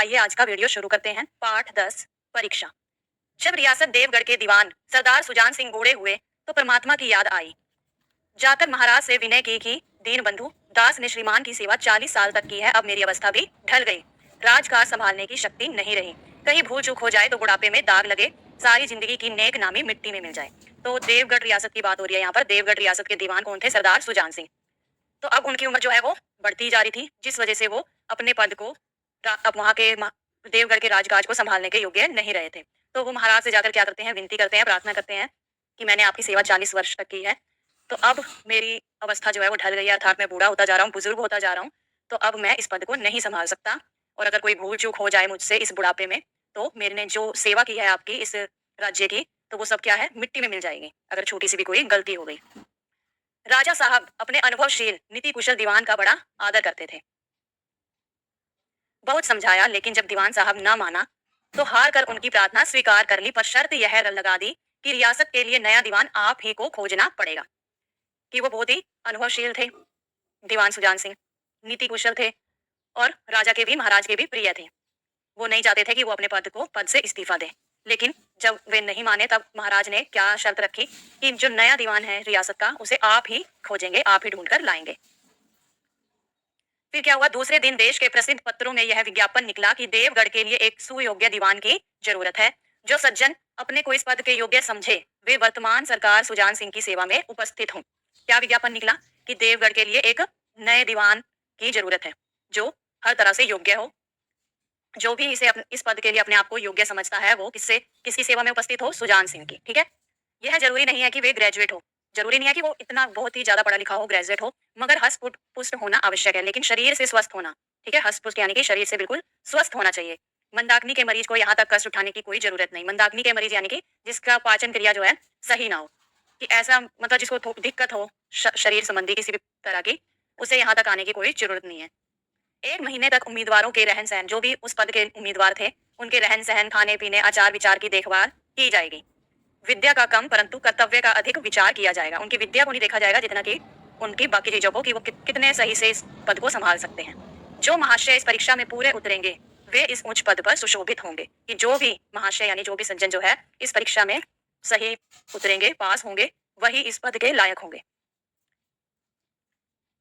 आइए आज का वीडियो शुरू करते हैं। पाठ 10 परीक्षा। जब रियासत देवगढ़ के दीवान सरदार सुजान सिंह बूढ़े हुए तो परमात्मा की याद आई। जाकर महाराज से विनय की कि दीन बंधु दास ने श्रीमान की सेवा 40 साल तक की है, अब मेरी अवस्था भी ढल गई, राजकाज संभालने की शक्ति नहीं रही, कहीं भूल चूक हो जाए तो बुढ़ापे में दाग लगे, सारी जिंदगी की नेक नामी मिट्टी में मिल जाए। तो देवगढ़ रियासत की बात हो रही है यहाँ पर। देवगढ़ रियासत के दीवान कौन थे? सरदार सुजान सिंह। तो अब उनकी उम्र जो है वो बढ़ती जा रही थी, जिस वजह से वो अपने पद को अब वहां के देवगढ़ के राजकाज को संभालने के योग्य नहीं रहे थे। तो वो महाराज से जाकर क्या करते हैं? विनती करते हैं, प्रार्थना करते हैं कि मैंने आपकी सेवा 40 वर्ष तक की है, तो अब मेरी अवस्था जो है वो ढल गई है, अर्थात मैं बूढ़ा होता जा रहा हूँ, बुजुर्ग होता जा रहा हूँ, तो अब मैं इस पद को नहीं संभाल सकता, और अगर कोई भूल चूक हो जाए मुझसे इस बुढ़ापे में, तो मैंने जो सेवा की है आपकी इस राज्य की, तो वो सब क्या है? मिट्टी में मिल जाएगी, अगर छोटी सी भी कोई गलती हो गई। राजा साहब अपने अनुभवशील नीति कुशल दीवान का बड़ा आदर करते थे। बहुत समझाया, लेकिन जब दीवान साहब न माना तो हार कर उनकी प्रार्थना स्वीकार कर ली, पर शर्त यह लगा दी कि रियासत के लिए नया दीवान आप ही को खोजना पड़ेगा। कि वो बहुत ही अनुभवशील थे, दीवान सुजान सिंह नीति कुशल थे, और राजा के भी महाराज के भी प्रिय थे। वो नहीं चाहते थे कि वो अपने पद से इस्तीफा दे। लेकिन जब वे नहीं माने तब महाराज ने क्या शर्त रखी कि जो नया दीवान है रियासत का, उसे आप ही खोजेंगे, आप ही ढूंढ कर लाएंगे। फिर क्या हुआ? दूसरे दिन देश के प्रसिद्ध पत्रों में यह विज्ञापन निकला कि देवगढ़ के लिए एक सुयोग्य दीवान की जरूरत है। जो सज्जन अपने को इस पद के योग्य समझे, वे वर्तमान सरकार सुजान सिंह की सेवा में उपस्थित हों। क्या विज्ञापन निकला? कि देवगढ़ के लिए एक नए दीवान की जरूरत है, जो हर तरह से योग्य हो, जो भी इस पद के लिए अपने आप को योग्य समझता है, वो किसकी सेवा में उपस्थित हो? सुजान सिंह की। ठीक है। यह जरूरी नहीं है कि वे ग्रेजुएट हो, जरूरी नहीं है कि वो इतना बहुत ही ज्यादा पढ़ा लिखा हो, ग्रेजुएट हो, मगर हष्ट पुष्ट होना आवश्यक है, लेकिन शरीर से स्वस्थ होना। ठीक है। हष्ट पुष्ट यानी कि शरीर से बिल्कुल स्वस्थ होना चाहिए। मंदाग्नि के मरीज को यहाँ तक कष्ट उठाने की कोई जरूरत नहीं। मंदाग्नि के मरीज यानी कि जिसका पाचन क्रिया जो है सही ना हो, कि ऐसा मतलब जिसको दिक्कत हो शरीर संबंधी किसी भी तरह की, उसे यहाँ तक आने की कोई जरूरत नहीं है। 1 महीने तक उम्मीदवारों के रहन सहन, जो भी उस पद के उम्मीदवार थे, उनके रहन सहन, खाने पीने, आचार विचार की देखभाल की जाएगी। विद्या का कम परंतु कर्तव्य का अधिक विचार किया जाएगा। उनकी विद्या को नहीं देखा जाएगा जितना कि उनकी बाकी चीजों को, कि वो कितने सही से इस पद को संभाल सकते हैं। जो महाशय इस परीक्षा में पूरे उतरेंगे, वे इस उच्च पद पर सुशोभित होंगे। कि जो भी महाशय यानी जो भी सज्जन जो है इस परीक्षा में सही उतरेंगे, पास होंगे, वही इस पद के लायक होंगे।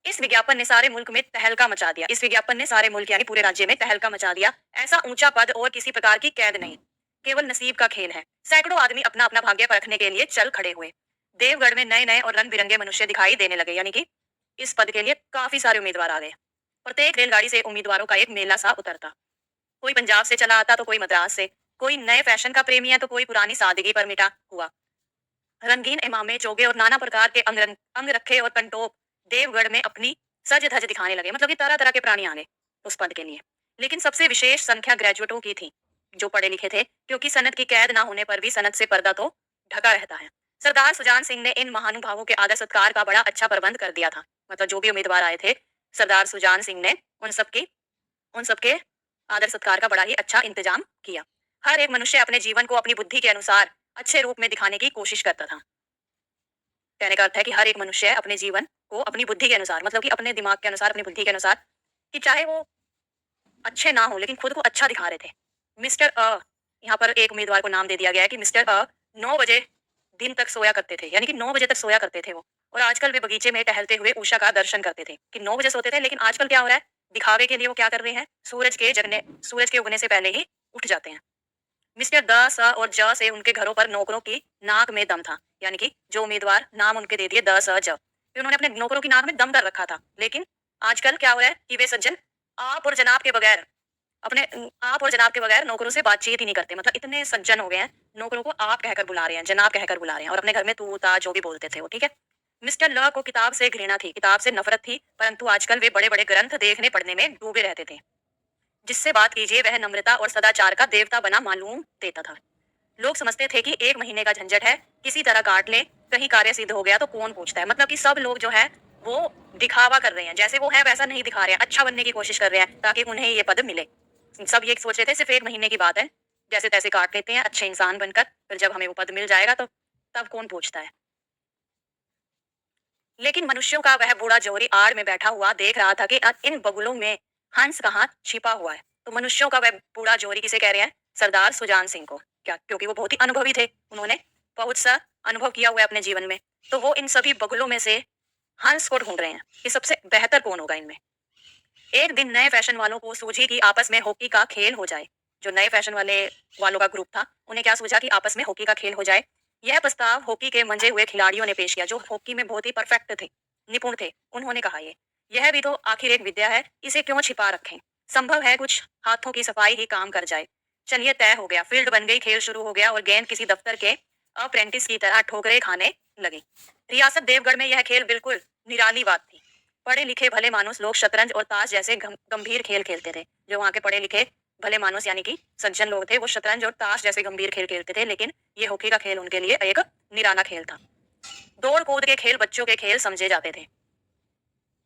इस विज्ञापन ने सारे मुल्क में तहलका मचा दिया। इस विज्ञापन ने सारे मुल्क यानी पूरे राज्य में तहलका मचा दिया। ऐसा ऊंचा पद और किसी प्रकार की कैद नहीं, केवल नसीब का खेल है। सैकड़ों आदमी अपना अपना भाग्य परखने के लिए चल खड़े हुए। देवगढ़ में नए नए और रंग बिरंगे मनुष्य दिखाई देने लगे, यानी कि इस पद के लिए काफी सारे उम्मीदवार आ गए। प्रत्येक रेलगाड़ी से उम्मीदवारों का एक मेला सा उतरता। कोई पंजाब से चला आता तो कोई मद्रास से, कोई नए फैशन का प्रेमी है तो कोई पुरानी सादगी पर मिटा हुआ। रंगीन इमामे, चोगे और नाना प्रकार के अंग रखे और कंटोप देवगढ़ में अपनी सज धज दिखाने लगे। मतलब कि तरह तरह के प्राणी आ गए उस पद के लिए। लेकिन सबसे विशेष संख्या ग्रेजुएटों की थी, जो पढ़े लिखे थे, क्योंकि सनद की कैद ना होने पर भी सनद से पर्दा तो ढका रहता है। सरदार सुजान सिंह ने इन महानुभावों के आदर सत्कार का बड़ा अच्छा प्रबंध कर दिया था। मतलब जो भी उम्मीदवार आए थे, सरदार सुजान सिंह ने उन सबके आदर सत्कार का बड़ा ही अच्छा इंतजाम किया। हर एक मनुष्य अपने जीवन को अपनी बुद्धि के अनुसार अच्छे रूप में दिखाने की कोशिश करता था। कहने का अर्थ है कि हर एक मनुष्य अपने जीवन को अपनी बुद्धि के अनुसार, मतलब कि अपने दिमाग के अनुसार, अपनी बुद्धि के अनुसार, कि चाहे वो अच्छे ना हो लेकिन खुद को अच्छा दिखा रहे थे। मिस्टर यहाँ पर एक उम्मीदवार को नाम दे दिया गया है कि मिस्टर 9 बजे दिन तक सोया करते थे, यानी कि 9 बजे तक सोया करते थे वो। और आजकल वे बगीचे में टहलते हुए उषा का दर्शन करते थे। कि 9 बजे सोते थे, लेकिन आजकल क्या हो रहा है? दिखावे के लिए वो क्या कर रहे हैं? सूरज के उगने से पहले ही उठ जाते हैं। मिस्टर द, स और ज से उनके घरों पर नौकरों की नाक में दम था। यानी कि जो उम्मीदवार नाम उनके दे दिए द, स, ज, फिर उन्होंने अपने नौकरों की नाक में दम कर रखा था। लेकिन आजकल क्या हो रहा है कि वे सज्जन आप और जनाब के बगैर नौकरों से बातचीत ही नहीं करते। मतलब इतने सज्जन हो गए हैं, नौकरों को आप कहकर बुला रहे हैं, जनाब कहकर बुला रहे हैं, और अपने घर में तू ता जो भी बोलते थे वो। ठीक है। मिस्टर ल को किताब से घृणा थी, किताब से नफरत थी, परंतु आजकल वे बड़े बड़े ग्रंथ देखने पढ़ने में डूबे रहते थे। जिससे बात कीजिए वह नम्रता और सदाचार का देवता बना मालूम देता था। लोग समझते थे कि 1 महीने का झंझट है, किसी तरह काट ले, कहीं कार्य सिद्ध हो गया तो कौन पूछता है। मतलब कि सब लोग जो है वो दिखावा कर रहे हैं, जैसे वो है वैसा नहीं दिखा रहे हैं, अच्छा बनने की कोशिश कर रहे हैं ताकि उन्हें ये पद मिले। सब ये सोच रहे थे सिर्फ 1 महीने की बात है, जैसे तैसे काट लेते हैं अच्छे इंसान बनकर, फिर जब हमें वो पद मिल जाएगा तो तब कौन पूछता है। लेकिन मनुष्यों का वह बूढ़ा जोहरी आड़ में बैठा हुआ देख रहा था कि इन बगुलों में हंस कहाँ छिपा हुआ है। तो मनुष्यों का वह बूढ़ा जोरी किसे कह रहे हैं? सरदार सुजान सिंह को। क्या? क्योंकि वो बहुत ही अनुभवी थे, उन्होंने बहुत सा अनुभव किया हुआ है अपने जीवन में। तो वो इन सभी बगुलों में से हंस को ढूंढ रहे हैं कि सबसे बेहतर कौन होगा इनमें। एक दिन नए फैशन वालों को सूझी कि आपस में हॉकी का खेल हो जाए। जो नए फैशन वालों का ग्रुप था, उन्हें क्या सूझा कि आपस में हॉकी का खेल हो जाए। यह प्रस्ताव हॉकी के मंजे हुए खिलाड़ियों ने पेश किया, जो हॉकी में बहुत ही परफेक्ट थे, निपुण थे। उन्होंने कहा, ये यह भी तो आखिर एक विद्या है, इसे क्यों छिपा रखें? संभव है कुछ हाथों की सफाई ही काम कर जाए। चलिए, तय हो गया। फील्ड बन गई, खेल शुरू हो गया और गेंद किसी दफ्तर के अप्रेंटिस की तरह ठोकरे खाने लगी। रियासत देवगढ़ में यह खेल बिल्कुल निराली बात थी। पढ़े लिखे भले मानुस लोग शतरंज और ताश जैसे गंभीर खेल खेलते थे। जो वहाँ के पढ़े लिखे भले मानुस यानी कि सज्जन लोग थे, वो शतरंज और ताश जैसे गंभीर खेल खेलते थे, लेकिन ये हॉकी का खेल उनके लिए एक निराला खेल था। दौड़ कूद के खेल बच्चों के खेल समझे जाते थे।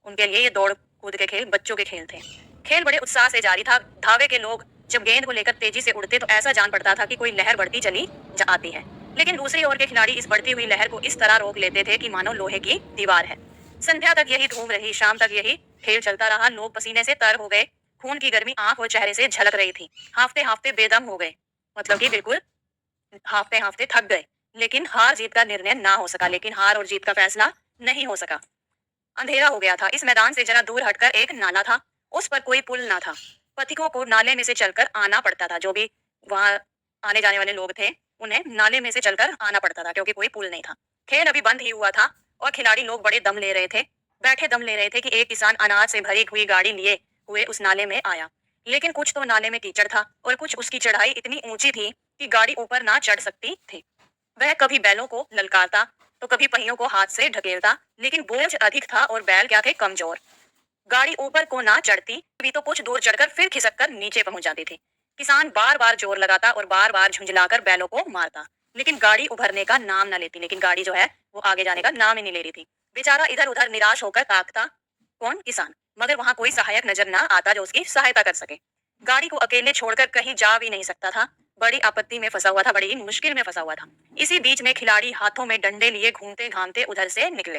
उनके लिए ये दौड़ कूद के खेल बच्चों के खेल थे। खेल बड़े उत्साह से जारी था। धावे के लोग जब गेंद को लेकर तेजी से उड़ते तो ऐसा जान पड़ता था कि कोई लहर बढ़ती चली आती है। लेकिन दूसरी ओर के खिलाड़ी इस बढ़ती हुई लहर को इस तरह रोक लेते थे कि मानो लोहे की दीवार है। संध्या तक यही धूम रही, शाम तक यही खेल चलता रहा। लोग पसीने से तर हो गए, खून की गर्मी आंख और चेहरे से झलक रही थी। हाफते हाफते बेदम हो गए, मतलब कि बिल्कुल हाफते हाफते थक गए। लेकिन हार जीत का निर्णय ना हो सका, लेकिन हार और जीत का फैसला नहीं हो सका। अंधेरा हो गया था। इस मैदान से जरा दूर हटकर एक नाला था, उस पर कोई पुल ना था। पथिकों को नाले में से चलकर आना पड़ता था। जो भी वहां आने जाने वाले लोग थे, उन्हें नाले में से चलकर आना पड़ता था, क्योंकि कोई पुल नहीं था। खेल अभी बंद ही हुआ था और खिलाड़ी लोग बड़े दम ले रहे थे, बैठे दम ले रहे थे कि एक किसान अनाज से भरी हुई गाड़ी लिए हुए उस नाले में आया। लेकिन कुछ तो नाले में कीचड़ था और कुछ उसकी चढ़ाई इतनी ऊंची थी कि गाड़ी ऊपर ना चढ़ सकती थी। वह कभी बैलों को ललकारता तो कभी पहियों को हाथ से ढकेलता, लेकिन बोझ अधिक था और बैल क्या थे, कमजोर। गाड़ी ऊपर को ना चढ़ती भी तो कुछ दूर चढ़कर फिर खिसक कर नीचे पहुंच जाती थी। किसान बार बार जोर लगाता और बार बार झुंझलाकर बैलों को मारता, लेकिन गाड़ी उभरने का नाम न लेती। लेकिन गाड़ी जो है वो आगे जाने का नाम ही नहीं ले रही थी। बेचारा इधर उधर निराश होकर ताकता, कौन? किसान। मगर वहां कोई सहायक नजर ना आता जो उसकी सहायता कर सके। गाड़ी को अकेले छोड़कर कहीं जा भी नहीं सकता था। बड़ी आपत्ति में फंसा हुआ था, बड़ी ही मुश्किल में फंसा हुआ था। इसी बीच में खिलाड़ी हाथों में डंडे लिए घूमते घामते उधर से निकले।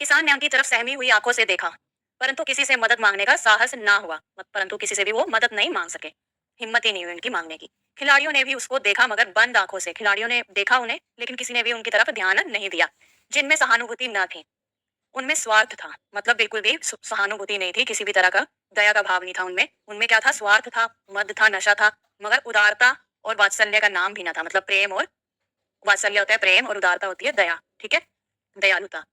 किसान ने उनकी तरफ सहमी हुई आंखों से देखा, परंतु किसी से मदद मांगने का साहस ना हुआ। परंतु किसी से भी वो मदद नहीं मांग सके, हिम्मत ही नहीं हुई उनकी मांगने की। खिलाड़ियों ने भी उसको देखा, मगर बंद आंखों से। खिलाड़ियों ने देखा उन्हें, लेकिन किसी ने भी उनकी तरफ ध्यान नहीं दिया। जिनमें सहानुभूति न थी, उनमें स्वार्थ था। मतलब बिल्कुल भी सहानुभूति नहीं थी, किसी भी तरह का दया का भाव नहीं था उनमें। उनमें क्या था? स्वार्थ था, मद था, नशा था, मगर उदारता और वात्सल्य का नाम भी ना था। मतलब प्रेम और वात्सल्य होता है प्रेम, और उदारता होती है दया। ठीक है, दयालुता।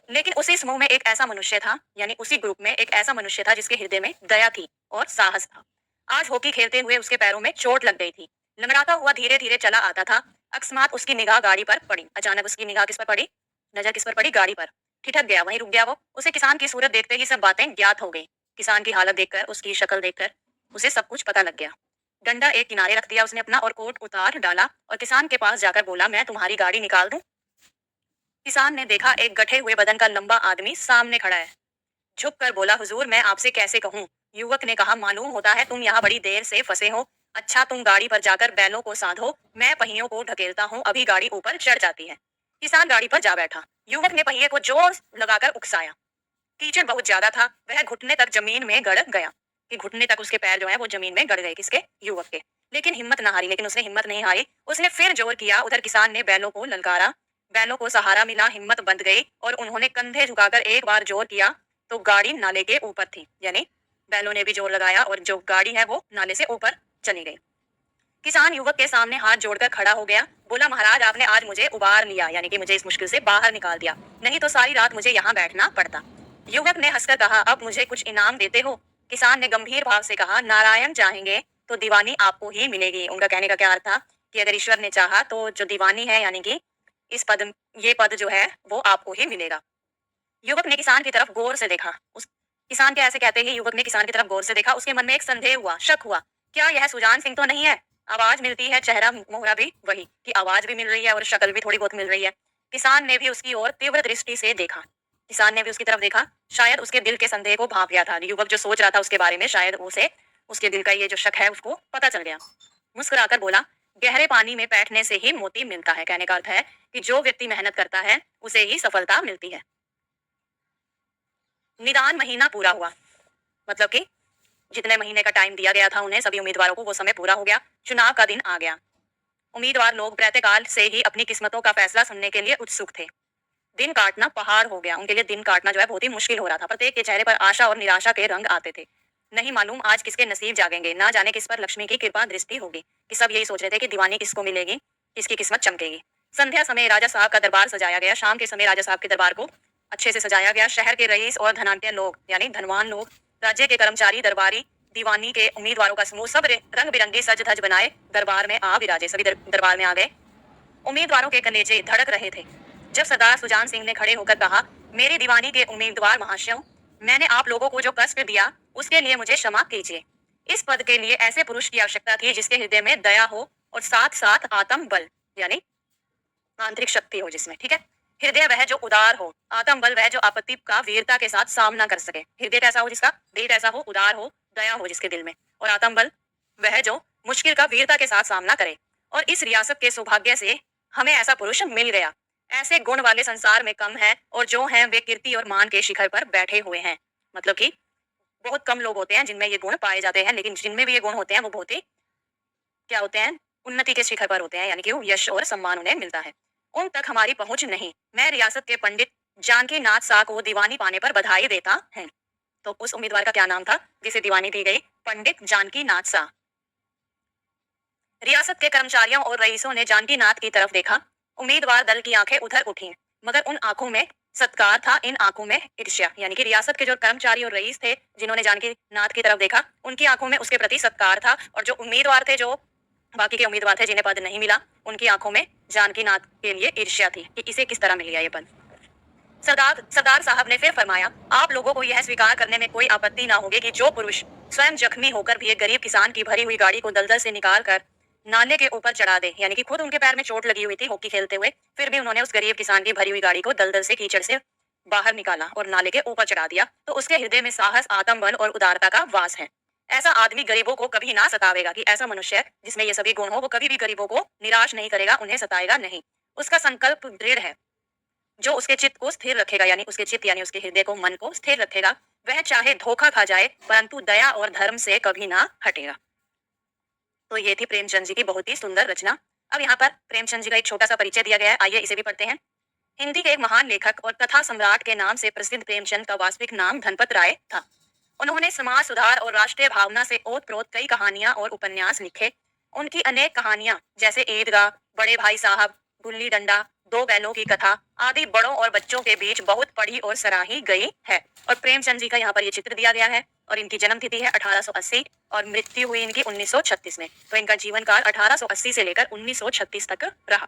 लेकिन उसी समूह में एक ऐसा मनुष्य था, यानी उसी ग्रुप में एक ऐसा मनुष्य था जिसके हृदय में दया थी और साहस था। आज हॉकी खेलते हुए उसके पैरों में चोट लग गई थी। लंगड़ाता हुआ धीरे धीरे चला आता था। अकस्मात उसकी निगाह गाड़ी पर पड़ी। अचानक उसकी निगाह किस पर पड़ी? नजर किस पर पड़ी? गाड़ी पर। ठिठक गया, वहीं रुक गया वो। उसे किसान की सूरत देखते ही सब बातें ज्ञात हो गई। किसान की हालत देखकर, उसकी शक्ल देखकर उसे सब कुछ पता लग गया। डंडा एक किनारे रख दिया उसने अपना और कोट उतार डाला और किसान के पास जाकर बोला, मैं तुम्हारी गाड़ी निकाल दूं? किसान ने देखा, एक गठे हुए बदन का लंबा आदमी सामने खड़ा है। झुक कर बोला, हुजूर मैं आपसे कैसे कहूँ? युवक ने कहा, मालूम होता है तुम यहाँ बड़ी देर से फंसे हो। अच्छा, तुम गाड़ी पर जाकर बैलों को साधो, मैं पहियों को ढकेलता हूँ, अभी गाड़ी ऊपर चढ़ जाती है। किसान गाड़ी पर जा बैठा। युवक ने पहिए को जोर लगाकर उकसाया। कीचड़ बहुत ज्यादा था, वह घुटने तक जमीन में गड़ गया। कि घुटने तक उसके पैर जो है वो जमीन में गड़ गए। किसके? युवक के। लेकिन हिम्मत ना हारी। लेकिन उसने हिम्मत नहीं हारी, उसने फिर जोर किया। उधर किसान ने बैलों को ललकारा, बैलों को सहारा मिला, हिम्मत बंध गई और उन्होंने कंधे झुकाकर एक बार जोर किया तो गाड़ी नाले के ऊपर थी। यानी बैलों ने भी जोर लगाया और जो गाड़ी है वो नाले से ऊपर चली गई। किसान युवक के सामने हाथ जोड़कर खड़ा हो गया। बोला, महाराज आपने आज मुझे उबार लिया, यानी कि मुझे इस मुश्किल से बाहर निकाल दिया, नहीं तो सारी रात मुझे यहाँ बैठना पड़ता। युवक ने हंसकर कहा, अब मुझे कुछ इनाम देते हो? किसान ने गंभीर भाव से कहा, नारायण चाहेंगे तो दीवानी आपको ही मिलेगी। उनका कहने का क्या अर्थ था कि अगर ईश्वर ने चाहा तो जो दीवानी है, यानी कि इस पद, ये पद जो है वो आपको ही मिलेगा। युवक ने किसान की तरफ गौर से देखा। उस किसान के ऐसे कहते ही युवक ने किसान की तरफ गौर से देखा। उसके मन में एक संदेह हुआ, शक हुआ, क्या यह सुजान सिंह तो नहीं है? आवाज मिलती है, चेहरा मोहरा भी वही, कि आवाज भी मिल रही है और शक्ल भी थोड़ी बहुत मिल रही है। किसान ने भी उसकी ओर तीव्र दृष्टि से देखा। किसान ने भी उसकी तरफ देखा। शायद उसके दिल के संदेह को भांप गया था। युवक जो सोच रहा था उसके बारे में, शायद उसे उसके दिल का ये जो शक है उसको पता चल गया। मुस्कुराकर बोला, गहरे पानी में बैठने से ही मोती मिलता है। कहने का अर्थ है कि जो व्यक्ति मेहनत करता है उसे ही सफलता मिलती है। निदान महीना पूरा हुआ, मतलब कि जितने महीने का टाइम दिया गया था उन्हें सभी उम्मीदवारों को वो समय पूरा हो गया। चुनाव का दिन आ गया। उम्मीदवार लोग प्रातःकाल से ही अपनी किस्मतों का फैसला सुनने के लिए उत्सुक थे। दिन काटना पहाड़ हो गया। उनके लिए दिन काटना जो है बहुत ही मुश्किल हो रहा था। प्रत्येक के चेहरे पर आशा और निराशा के रंग आते थे। नहीं मालूम आज किसके नसीब जागेंगे, ना जाने किस पर लक्ष्मी की कृपा दृष्टि होगी। कि सब यही सोच रहे थे कि दीवानी किसको मिलेगी, किसकी किस्मत चमकेगी। संध्या समय राजा साहब का दरबार सजाया गया। शाम के समय राजा साहब के दरबार को अच्छे से सजाया गया। शहर के रईस और धनाढ्य लोग यानी धनवान लोग, राज्य के कर्मचारी, दरबारी, दीवानी के उम्मीदवारों का समूह सब रंग बिरंगे सज धज बनाए दरबार में आ विराजे। सभी दरबार में आ गए। उम्मीदवारों के कलेजे धड़क रहे थे। जब सरदार सुजान सिंह ने खड़े होकर कहा, मेरी दीवानी के उम्मीदवार महाशयों, मैंने आप लोगों को जो कष्ट दिया उसके लिए मुझे क्षमा कीजिए। इस पद के लिए ऐसे पुरुष की आवश्यकता थी जिसके हृदय में दया हो और साथ साथ आत्म बल यानी आंतरिक शक्ति हो जिसमें, ठीक है। हृदय वह जो उदार हो, आत्म बल वह जो आपत्ति का वीरता के साथ सामना कर सके। हृदय कैसा हो जिसका, दिल कैसा हो, उदार हो, दया हो जिसके दिल में, और आत्म बल वह जो मुश्किल का वीरता के साथ सामना करे। और इस रियासत के सौभाग्य से हमें ऐसा पुरुष मिल गया। ऐसे गुण वाले संसार में कम है और जो हैं वे कीर्ति और मान के शिखर पर बैठे हुए हैं। मतलब कि बहुत कम लोग होते हैं जिनमें ये गुण पाए जाते हैं, लेकिन जिनमें भी ये गुण होते हैं वो बहुत ही क्या होते हैं, उन्नति के शिखर पर होते हैं, यानी कि वो यश और सम्मान उन्हें मिलता है। उन तक हमारी पहुंच नहीं। मैं रियासत के पंडित जानकी नाथ शाह को दीवानी पाने पर बधाई देता है। तो उस उम्मीदवार का क्या नाम था जिसे दीवानी दी गई? पंडित जानकी नाथ शाह। रियासत के कर्मचारियों और रईसों ने जानकी नाथ की तरफ देखा। उम्मीदवार दल की आंखें उधर उठी, मगर उन आंखों में सत्कार था, इन आंखों में ईर्ष्या। यानी कि रियासत के जो कर्मचारी और रईस थे जिन्होंने जानकी नाथ की तरफ देखा, उनकी आंखों में उसके प्रति सत्कार था, और जो उम्मीदवार थे, जो बाकी के उम्मीदवार थे जिन्हें पद नहीं मिला, उनकी आंखों में जानकी नाथ के लिए ईर्ष्या थी कि इसे किस तरह मिल गया ये पद। सरदार साहब ने फिर फरमाया, आप लोगों को यह स्वीकार करने में कोई आपत्ति ना होगी कि जो पुरुष स्वयं जख्मी होकर भी एक गरीब किसान की भरी हुई गाड़ी को दलदल से निकाल कर नाले के ऊपर चढ़ा दे, यानी कि खुद उनके पैर में चोट लगी हुई थी हॉकी खेलते हुए, फिर भी उन्होंने उस गरीब किसान की भरी हुई गाड़ी को दलदल से, कीचड़ से बाहर निकाला और नाले के ऊपर चढ़ा दिया, तो उसके हृदय में साहस, आत्मबल और उदारता का वास है। ऐसा आदमी गरीबों को कभी ना सतावेगा। कि ऐसा मनुष्य जिसमें ये सभी गुण हो, वो कभी भी गरीबों को निराश नहीं करेगा, उन्हें सताएगा नहीं। उसका संकल्प दृढ़ है जो उसके चित्त को स्थिर रखेगा, यानी उसके चित्त यानी उसके हृदय को, मन को स्थिर रखेगा। वह चाहे धोखा खा जाए परंतु दया और धर्म से कभी ना हटेगा। तो ये थी प्रेमचंद जी की बहुत ही सुंदर रचना। अब यहाँ पर प्रेमचंद जी का एक छोटा सा परिचय दिया गया है, आइए इसे भी पढ़ते हैं। हिंदी के एक महान लेखक और कथा सम्राट के नाम से प्रसिद्ध प्रेमचंद का वास्तविक नाम धनपत राय था। उन्होंने समाज सुधार और राष्ट्रीय भावना से ओतप्रोत कई कहानियां और उपन्यास लिखे। उनकी अनेक कहानियां जैसे ईदगाह, बड़े भाई साहब, गुल्ली डंडा, दो बैलों की कथा आदि बड़ों और बच्चों के बीच बहुत पढ़ी और सराही गई है। और प्रेमचंद जी का यहाँ पर ये चित्र दिया गया है, और इनकी जन्म तिथि है 1880 और मृत्यु हुई इनकी 1936 में। तो इनका जीवन काल 1880 से लेकर 1936 तक रहा।